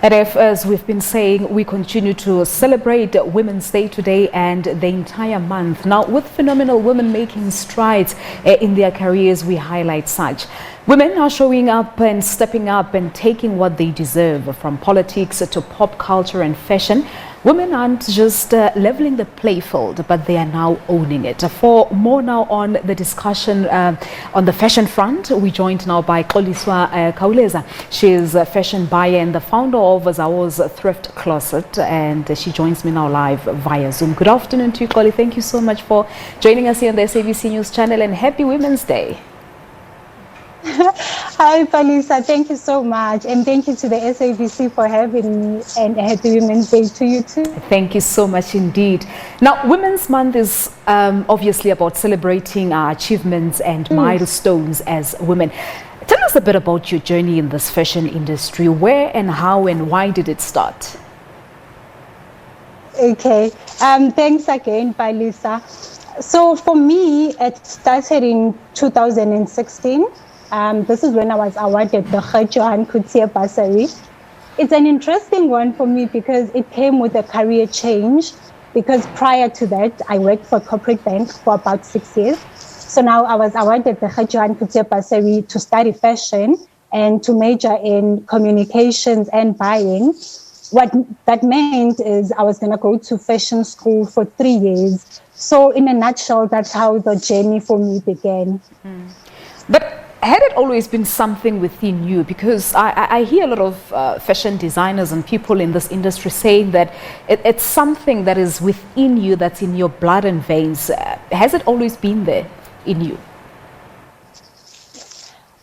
And if, as we've been saying, we continue to celebrate Women's Day today and the entire month. Now, with phenomenal women making strides in their careers, we highlight such. Women are showing up and stepping up and taking what they deserve, from politics to pop culture and fashion. Women aren't just leveling the playing field, but they are now owning it. For more now on the discussion on the fashion front, we joined now by Xoliswa Kawuleza. She is a fashion buyer and the founder of Zawo's Thrift Closet, and she joins me now live via Zoom. Good afternoon to you, Xoli. Thank you so much for joining us here on the SABC News channel, and happy Women's Day. Hi, Palisa. Thank you so much. And thank you to the SABC for having me, and happy Women's Day to you too. Thank you so much indeed. Now, Women's Month is obviously about celebrating our achievements and milestones as women. Tell us a bit about your journey in this fashion industry. Where and how and why did it start? Okay. Thanks again, Palisa. So for me, it started in 2016. This is when I was awarded the Xoliswa bursary. It's an interesting one for me because it came with a career change, because prior to that, I worked for a corporate bank for about 6 years. So now I was awarded the Xoliswa bursary to study fashion and to major in communications and buying. What that meant is I was going to go to fashion school for 3 years. So in a nutshell, that's how the journey for me began. But had it always been something within you? Because I hear a lot of fashion designers and people in this industry saying that it's something that is within you, that's in your blood and veins. Has it always been there in you?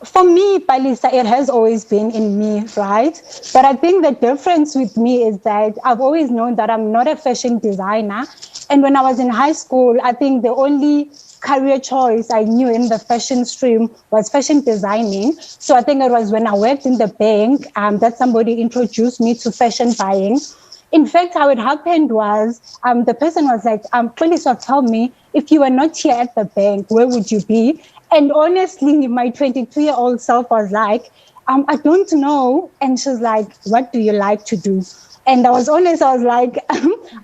For me, Palisa, it has always been in me, right? But I think the difference with me is that I've always known that I'm not a fashion designer. And when I was in high school, I think the only career choice I knew in the fashion stream was fashion designing. So I think it was when I worked in the bank that somebody introduced me to fashion buying. In fact, how it happened was the person was like, Xoliswa, tell me, if you were not here at the bank, where would you be? And honestly, my 22-year-old self was like, I don't know. And she's like, what do you like to do? And I was honest, I was like,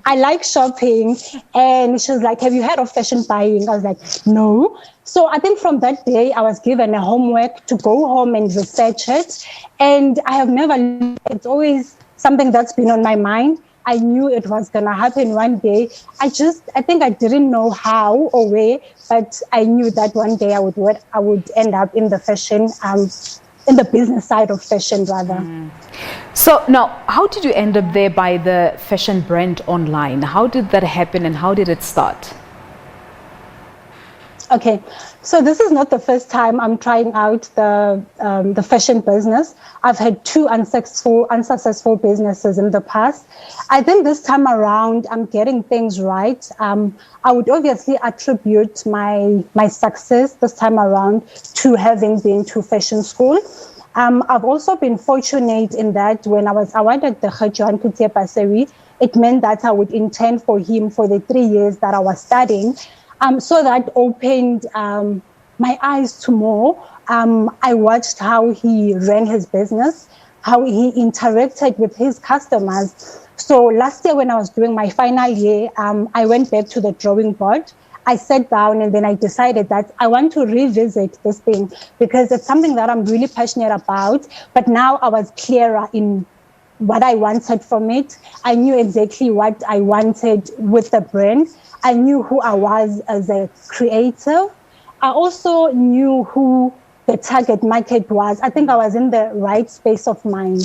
I like shopping. And she was like, have you heard of fashion buying? I was like, no. So I think from that day, I was given a homework to go home and research it. And I have never, it's always something that's been on my mind. I knew it was going to happen one day. I think I didn't know how or where, but I knew that one day I would end up in the fashion, in the business side of fashion rather. So now, how did you end up there by the fashion brand online? How did that happen and how did it start? Okay, so this is not the first time I'm trying out the fashion business. I've had 2 unsuccessful businesses in the past. I think this time around, I'm getting things right. I would obviously attribute my success this time around to having been to fashion school. I've also been fortunate in that when I was awarded the Xoliswa bursary, it meant that I would intern for him for the 3 years that I was studying. So that opened my eyes to more. I watched how he ran his business, how he interacted with his customers. So last year when I was doing my final year, I went back to the drawing board. I sat down and then I decided that I want to revisit this thing because it's something that I'm really passionate about. But now I was clearer in what I wanted from it. I knew exactly what I wanted with the brand. I knew who I was as a creative. I also knew who the target market was. I think I was in the right space of mind.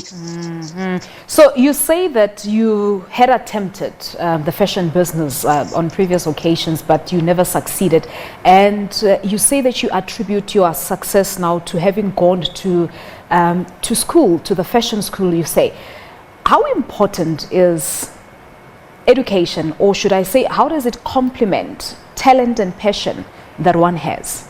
So you say that you had attempted the fashion business on previous occasions, but you never succeeded. And you say that you attribute your success now to having gone to school, to the fashion school, you say. How important is education, or should I say, how does it complement talent and passion that one has?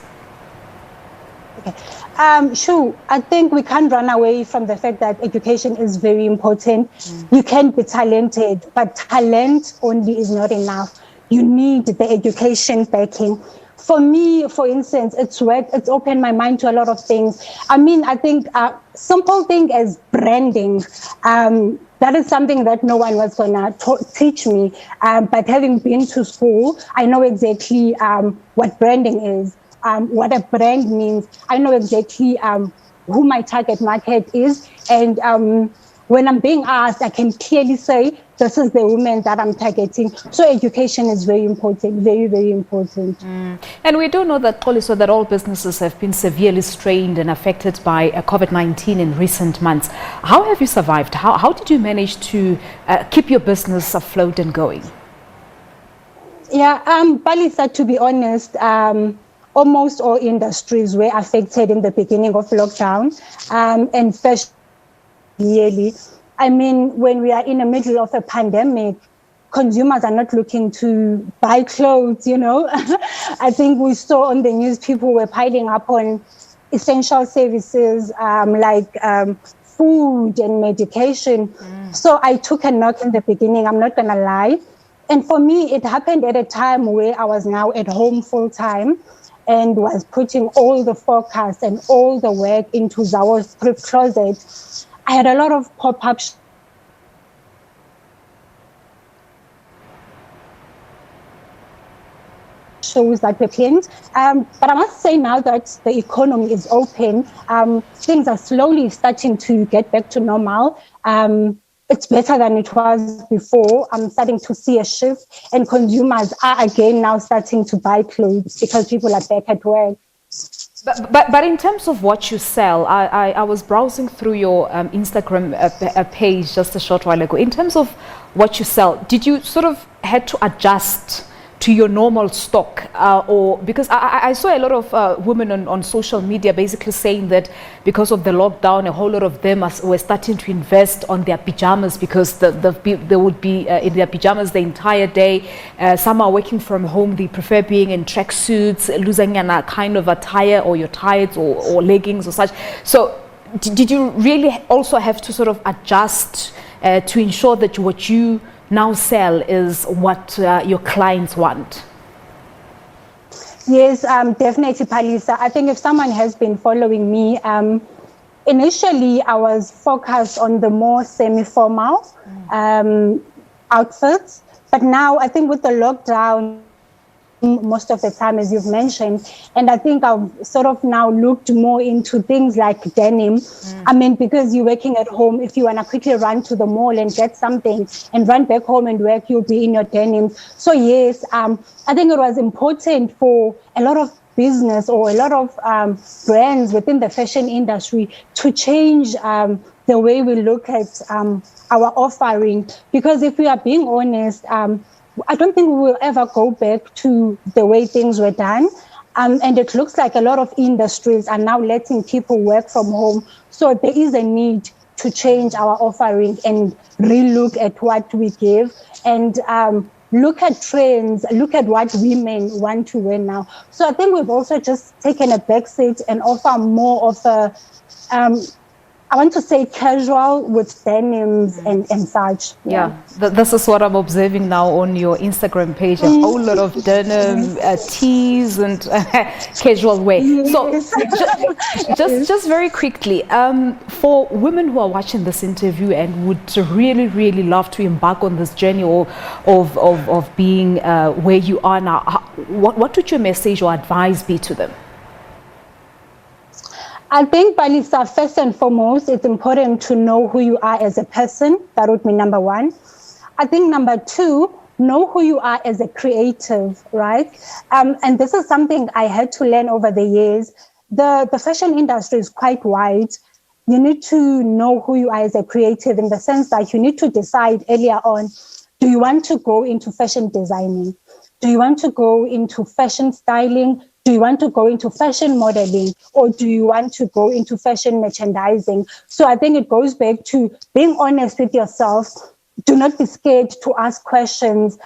Okay. Sure. I think we can't run away from the fact that education is very important. You can be talented, but talent only is not enough. You need the education backing. For me, for instance, it's opened my mind to a lot of things. I mean, I think simple thing as branding, that is something that no one was going to teach me. But having been to school, I know exactly what branding is, what a brand means. I know exactly who my target market is. And when I'm being asked, I can clearly say, this is the women that I'm targeting. So education is very important, very, very important. And we do know that, Xoliswa, that all businesses have been severely strained and affected by COVID-19 in recent months. How have you survived? How did you manage to keep your business afloat and going? Yeah, Balisa, to be honest, almost all industries were affected in the beginning of lockdown, and especially yearly. I mean, when we are in the middle of a pandemic, consumers are not looking to buy clothes, you know. I think we saw on the news people were piling up on essential services like food and medication. So I took a knock in the beginning, I'm not going to lie. And for me, it happened at a time where I was now at home full time and was putting all the focus and all the work into Zawo's Thrift closet. I had a lot of pop-up shows that were planned. But I must say now that the economy is open, things are slowly starting to get back to normal. It's better than it was before. I'm starting to see a shift, and consumers are again now starting to buy clothes because people are back at work. But in terms of what you sell, I was browsing through your Instagram page just a short while ago. In terms of what you sell, did you sort of had to adjust to your normal stock, or because I saw a lot of women on social media basically saying that because of the lockdown, a whole lot of them were starting to invest on their pajamas because they would be in their pajamas the entire day. Some are working from home. They prefer being in tracksuits, losing a kind of attire or your tights or leggings or such. So did you really also have to sort of adjust to ensure that what you now sell is what your clients want? Yes, definitely, Palisa. I think if someone has been following me, initially I was focused on the more semi-formal outfits, but now I think with the lockdown, most of the time, as you've mentioned, and I think I've sort of now looked more into things like denim. I mean, because you're working at home, if you want to quickly run to the mall and get something and run back home and work, you'll be in your denim. So yes, I think it was important for a lot of business or a lot of brands within the fashion industry to change the way we look at our offering, because if we are being honest, I don't think we will ever go back to the way things were done. And it looks like a lot of industries are now letting people work from home. So there is a need to change our offering and relook at what we give and look at trends, look at what women want to wear now. So I think we've also just taken a back seat and offer more of a I want to say casual with denims and such. Yeah, this is what I'm observing now on your Instagram page. A whole lot of denim, tees and casual wear. Yes. So just very quickly, for women who are watching this interview and would really, really love to embark on this journey of being where you are now, what would your message or advice be to them? I think, Balisa, first and foremost, it's important to know who you are as a person. That would be number one. I think number two, know who you are as a creative, right? And this is something I had to learn over the years. The fashion industry is quite wide. You need to know who you are as a creative in the sense that you need to decide earlier on, do you want to go into fashion designing? Do you want to go into fashion styling? Do you want to go into fashion modeling, or do you want to go into fashion merchandising? So I think it goes back to being honest with yourself. Do not be scared to ask questions.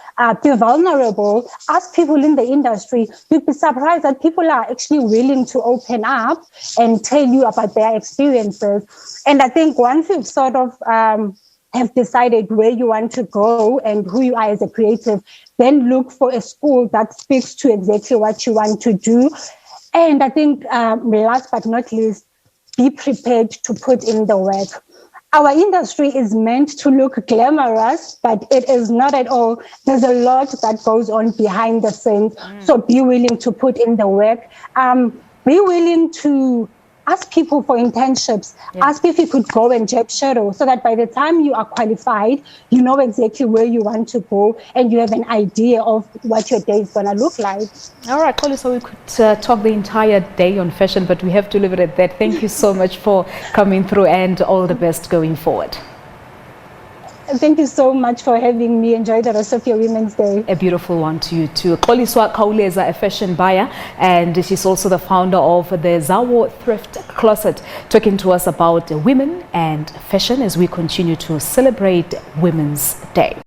Be vulnerable. Ask people in the industry. You'd be surprised that people are actually willing to open up and tell you about their experiences. And I think once you've sort of have decided where you want to go and who you are as a creative, then look for a school that speaks to exactly what you want to do. And I think last but not least, be prepared to put in the work. Our industry is meant to look glamorous, but it is not at all. There's a lot that goes on behind the scenes. So be willing to put in the work. Be willing to ask people for internships. Ask if you could go and job shadow so that by the time you are qualified, you know exactly where you want to go and you have an idea of what your day is going to look like. All right, Xoliswa, we could talk the entire day on fashion, but we have to leave it at that. Thank you so much for coming through and all the best going forward. Thank you so much for having me. Enjoy the rest of your Women's Day. A beautiful one to you too. Xoliswa Kawuleza, a fashion buyer, and she's also the founder of the Zawo Thrift Closet, talking to us about women and fashion as we continue to celebrate Women's Day.